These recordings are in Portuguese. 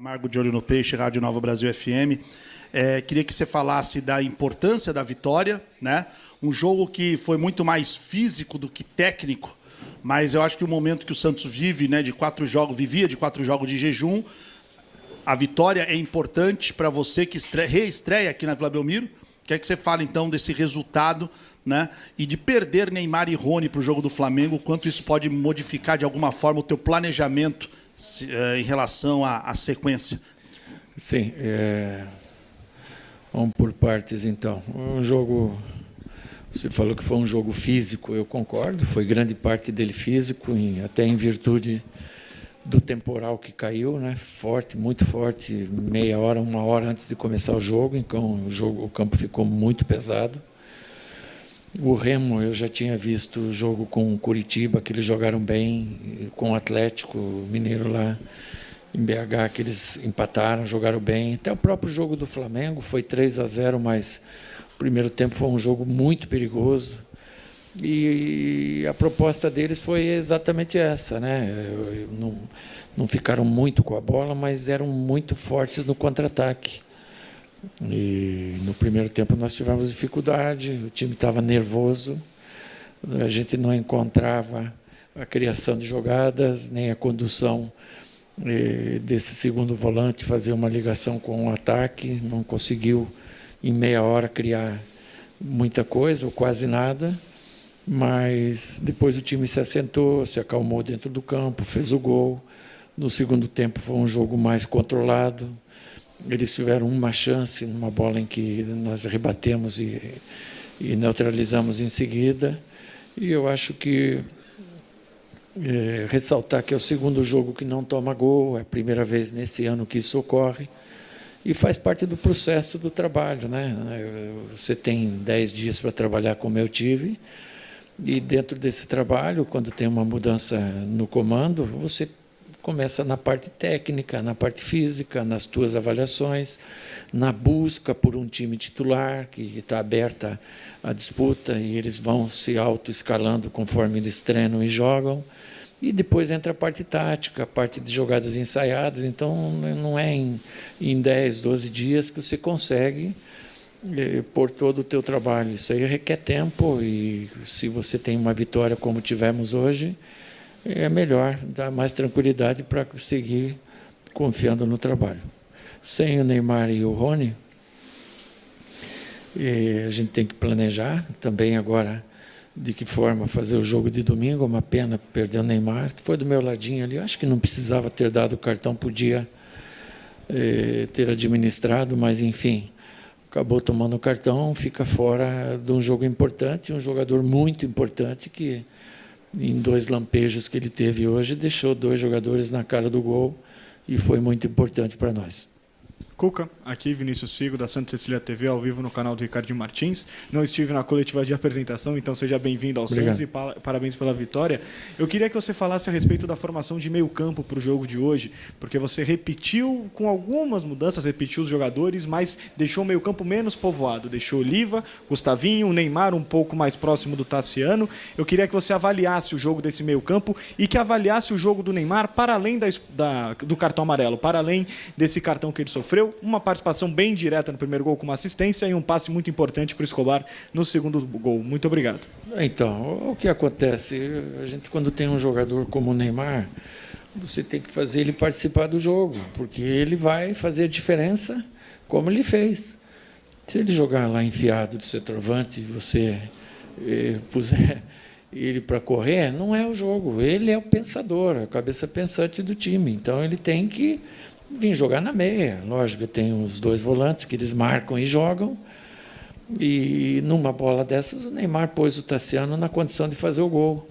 Camargo de Olho no Peixe, Rádio Nova Brasil FM. Queria que você falasse da importância da vitória, né? Um jogo que foi muito mais físico do que técnico, mas eu acho que o momento que o Santos vive, né, vivia de 4 jogos de jejum, a vitória é importante para você que reestreia aqui na Vila Belmiro. Quero que você fale, então, desse resultado, né, e de perder Neymar e Rony para o jogo do Flamengo, quanto isso pode modificar, de alguma forma, o teu planejamento em relação à sequência. Sim. Vamos por partes, então. Um jogo... Você falou que foi um jogo físico, eu concordo. Foi grande parte dele físico, até em virtude do temporal que caiu, né? Forte, muito forte, meia hora, 1 hora antes de começar o jogo. Então, o campo ficou muito pesado. O Remo, eu já tinha visto o jogo com o Curitiba, que eles jogaram bem, com o Atlético Mineiro lá em BH, que eles empataram, jogaram bem. Até o próprio jogo do Flamengo foi 3-0, mas o primeiro tempo foi um jogo muito perigoso. E a proposta deles foi exatamente essa, né? Não ficaram muito com a bola, mas eram muito fortes no contra-ataque. E no primeiro tempo nós tivemos dificuldade, o time estava nervoso, a gente não encontrava a criação de jogadas, nem a condução desse segundo volante, fazer uma ligação com o ataque, não conseguiu em meia hora criar muita coisa, ou quase nada, mas depois o time se assentou, se acalmou dentro do campo, fez o gol. No segundo tempo foi um jogo mais controlado. Eles tiveram uma chance, numa bola em que nós rebatemos e neutralizamos em seguida. E eu acho que ressaltar que é o segundo jogo que não toma gol, é a primeira vez nesse ano que isso ocorre, e faz parte do processo do trabalho, né? Você tem 10 dias para trabalhar como eu tive, e dentro desse trabalho, quando tem uma mudança no comando, você começa na parte técnica, na parte física, nas tuas avaliações, na busca por um time titular que está aberta à disputa e eles vão se autoescalando conforme eles treinam e jogam. E depois entra a parte tática, a parte de jogadas ensaiadas. Então, não é em 10, 12 dias que você consegue pôr todo o teu trabalho. Isso aí requer tempo e se você tem uma vitória como tivemos hoje, é melhor dar mais tranquilidade para seguir confiando no trabalho. Sem o Neymar e o Rony, a gente tem que planejar também agora de que forma fazer o jogo de domingo. Uma pena perder o Neymar. Foi do meu ladinho ali. Acho que não precisava ter dado o cartão, podia ter administrado, mas, enfim, acabou tomando o cartão, fica fora de um jogo importante, um jogador muito importante que, em 2 lampejos que ele teve hoje, deixou 2 jogadores na cara do gol e foi muito importante para nós. Cuca, aqui Vinícius Figo, da Santa Cecília TV, ao vivo no canal do Ricardo Martins. Não estive na coletiva de apresentação, então seja bem-vindo ao Santos e parabéns pela vitória. Eu queria que você falasse a respeito da formação de meio campo para o jogo de hoje, porque você repetiu, com algumas mudanças, repetiu os jogadores, mas deixou o meio campo menos povoado. Deixou Oliva, Gustavinho, o Neymar um pouco mais próximo do Tassiano. Eu queria que você avaliasse o jogo desse meio campo e que avaliasse o jogo do Neymar para além do cartão amarelo, para além desse cartão que ele sofreu. Uma participação bem direta no primeiro gol com uma assistência e um passe muito importante para o Escobar no segundo gol. Muito obrigado. Então, o que acontece? A gente, quando tem um jogador como o Neymar, você tem que fazer ele participar do jogo, porque ele vai fazer a diferença como ele fez. Se ele jogar lá enfiado de centroavante e você puser ele para correr, não é o jogo. Ele é o pensador, a cabeça pensante do time. Então, ele tem que vim jogar na meia. Lógico, tem os 2 volantes que eles marcam e jogam. E numa bola dessas, o Neymar pôs o Tassiano na condição de fazer o gol.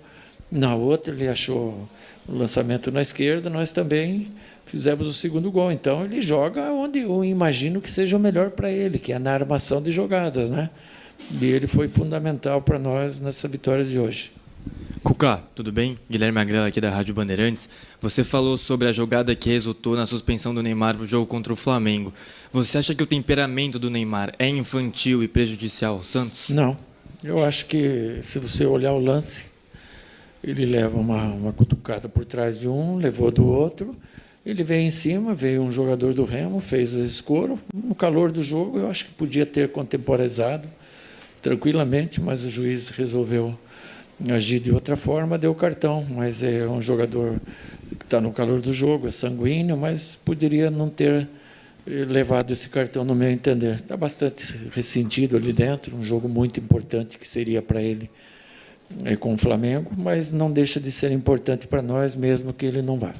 Na outra, ele achou o lançamento na esquerda, nós também fizemos o segundo gol. Então, ele joga onde eu imagino que seja o melhor para ele, que é na armação de jogadas, né? E ele foi fundamental para nós nessa vitória de hoje. Cuca, tudo bem? Guilherme Agrela aqui da Rádio Bandeirantes. Você falou sobre a jogada que resultou na suspensão do Neymar no jogo contra o Flamengo. Você acha que o temperamento do Neymar é infantil e prejudicial ao Santos? Não. Eu acho que, se você olhar o lance, ele leva uma cutucada por trás de um, levou do outro, Ele veio em cima, veio um jogador do Remo, fez o escoro. No calor do jogo, eu acho que podia ter contemporizado tranquilamente, mas o juiz resolveu agir de outra forma, deu cartão. Mas é um jogador que está no calor do jogo, é sanguíneo, mas poderia não ter levado esse cartão, no meu entender. Está bastante ressentido ali dentro, um jogo muito importante que seria para ele com o Flamengo, mas não deixa de ser importante para nós, mesmo que ele não vá.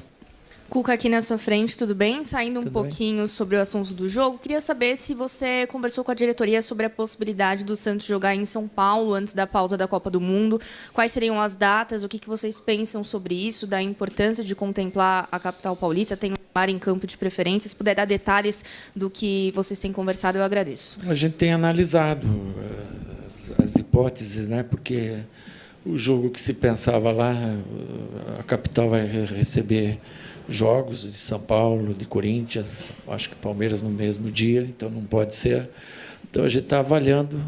Cuca, aqui na sua frente, tudo bem? Saindo um pouquinho bem? Sobre o assunto do jogo, queria saber se você conversou com a diretoria sobre a possibilidade do Santos jogar em São Paulo antes da pausa da Copa do Mundo. Quais seriam as datas? O que vocês pensam sobre isso? Da importância de contemplar a capital paulista? Tem um mar em campo de preferência? Se puder dar detalhes do que vocês têm conversado, eu agradeço. A gente tem analisado as hipóteses, né? Porque o jogo que se pensava lá, a capital vai receber jogos de São Paulo, de Corinthians, acho que Palmeiras no mesmo dia, então não pode ser. Então a gente está avaliando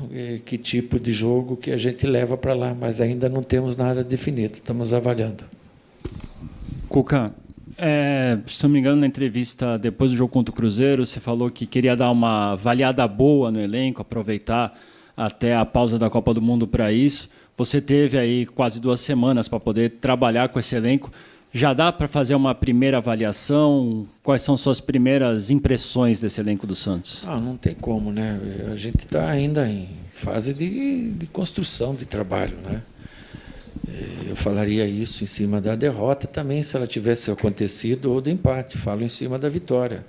que tipo de jogo que a gente leva para lá, mas ainda não temos nada definido, estamos avaliando. Cuca, se não me engano, na entrevista depois do jogo contra o Cruzeiro, você falou que queria dar uma avaliada boa no elenco, aproveitar até a pausa da Copa do Mundo para isso. Você teve aí quase 2 semanas para poder trabalhar com esse elenco. Já dá para fazer uma primeira avaliação? Quais são suas primeiras impressões desse elenco do Santos? Não tem como, né? A gente está ainda em fase de construção de trabalho, né? Eu falaria isso em cima da derrota também, se ela tivesse acontecido, ou do empate. Falo em cima da vitória.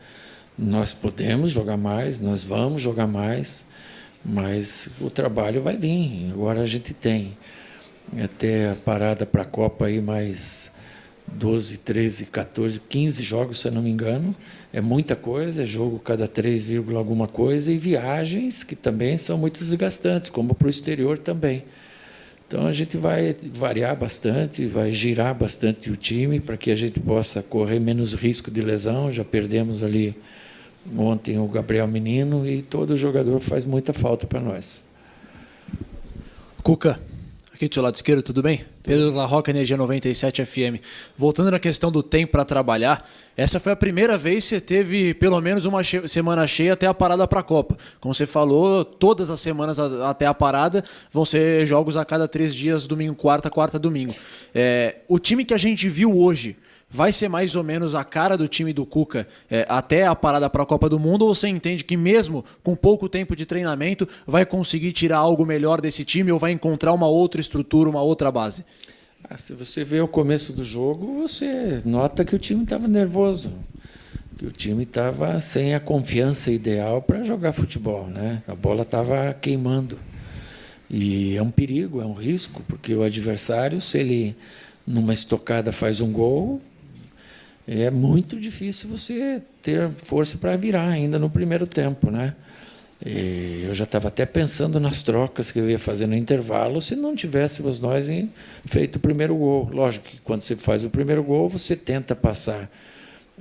Nós podemos jogar mais, nós vamos jogar mais, mas o trabalho vai vir. Agora a gente tem até a parada para a Copa aí mais 12, 13, 14, 15 jogos, se eu não me engano. É muita coisa, é jogo cada 3, alguma coisa, e viagens que também são muito desgastantes, como para o exterior também. Então a gente vai variar bastante, vai girar bastante o time para que a gente possa correr menos risco de lesão. Já perdemos ali ontem o Gabriel Menino e todo jogador faz muita falta para nós. Cuca, aqui do seu lado esquerdo, tudo bem? Pedro La Roca, Energia 97 FM. Voltando na questão do tempo para trabalhar, essa foi a primeira vez que você teve pelo menos uma semana cheia até a parada para a Copa. Como você falou, todas as semanas até a parada vão ser jogos a cada 3 dias, domingo, quarta, domingo. O time que a gente viu hoje vai ser mais ou menos a cara do time do Cuca até a parada para a Copa do Mundo, ou você entende que mesmo com pouco tempo de treinamento vai conseguir tirar algo melhor desse time ou vai encontrar uma outra estrutura, uma outra base? Se você vê o começo do jogo, você nota que o time estava nervoso, que o time estava sem a confiança ideal para jogar futebol, né? A bola estava queimando. E é um perigo, é um risco, porque o adversário, se ele numa estocada faz um gol, é muito difícil você ter força para virar ainda no primeiro tempo, né? Eu já estava até pensando nas trocas que eu ia fazer no intervalo se não tivéssemos nós feito o primeiro gol. Lógico que quando você faz o primeiro gol, você tenta passar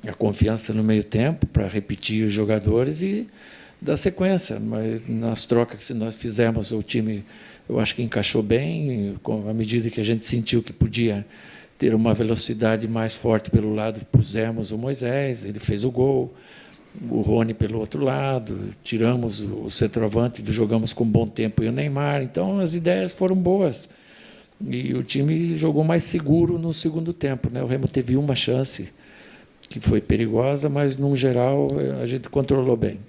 a confiança no meio tempo para repetir os jogadores e dar sequência. Mas nas trocas que nós fizemos, o time, eu acho que encaixou bem, à medida que a gente sentiu que podia ter uma velocidade mais forte pelo lado, pusemos o Moisés, ele fez o gol, o Rony pelo outro lado, tiramos o centroavante, jogamos com bom tempo e o Neymar. Então as ideias foram boas e o time jogou mais seguro no segundo tempo, né? O Remo teve uma chance que foi perigosa, mas no geral a gente controlou bem.